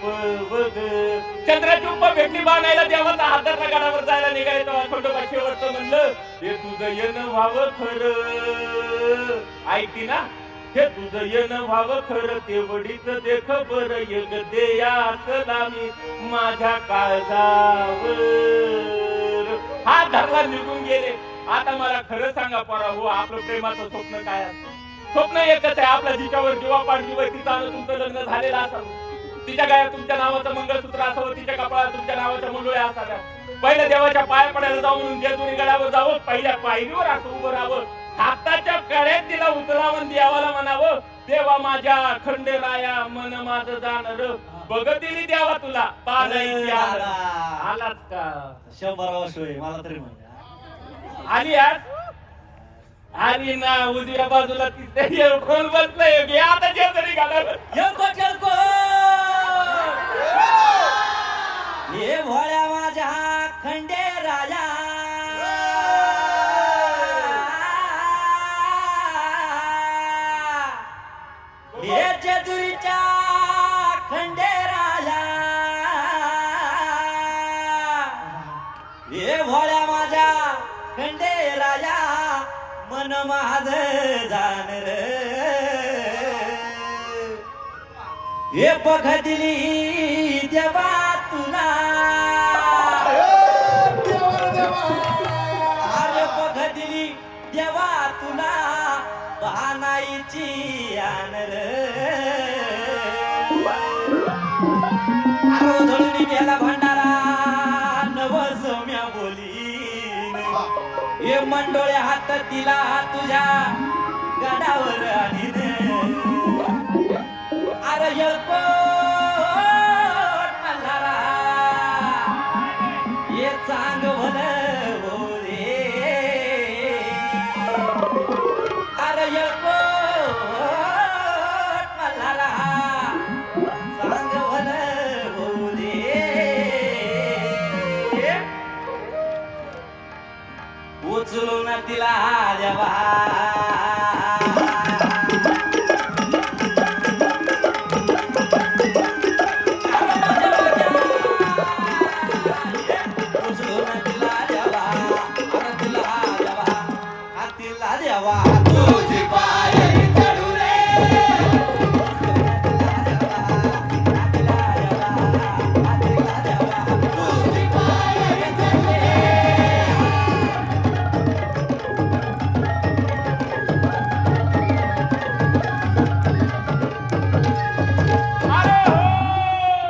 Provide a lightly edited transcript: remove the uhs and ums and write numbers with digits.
रूप बघ. चंद्राची उप भेटली बाणायला देवाचा हातातल्या गडावर जायला निघाले तेव्हा खंडोबा शेवटचं म्हणलं हे तुझं येणं व्हावं खरं. ऐकती ना, हे तुझं येणं व्हावं खरं तेवढीच देख बर एक देया सलामी माझ्या काळजावर. हा धरला निघून गेले. आता मला खरं सांगा पोरा हो, आपलं प्रेमाचं स्वप्न काय असतं? स्वप्न एकच आहे, आपल्या जिच्यावर जीवापाड जीव तिचं तुमचं लग्न झालेलं असावं, तिच्या गायात तुमच्या नावाचं मंगळसूत्र असावं, तिच्या कपाळात तुमच्या नावाच्या मुंडोळ्या असाव्या. पहिल्या देवाच्या पाया पडायला जाऊन जेजुरी गडावर जावं, पहिल्या पायरीवर असं उभं राहावं, हाताच्या कड्यात तिला उचलावून देवाला म्हणावं देवा माझ्या खंडेराया मन माझं जाणार बघ दिली देवा तुला पाजायची. आलाच का 100 वर्ष होय मला तरी म्हणजे आली आज आली ना. उजव्या बाजूला तिथे कोण बसलंय घे आता जेजुरी गडावर. हे भोळ्या माझ्या खंडे राजा हे जेजुरीच्या खंडे राजा हे भोळ्या माझ्या खंडे राजा मन माझ जाणर हे बघ दिली देवा तुला अरे बघ दिली देवा तुला बहानाईची आनर अरे धळून गेला भांडारा नव सौम्या बोली हे मंडोळे हात तिला तुझ्या गडावर आणि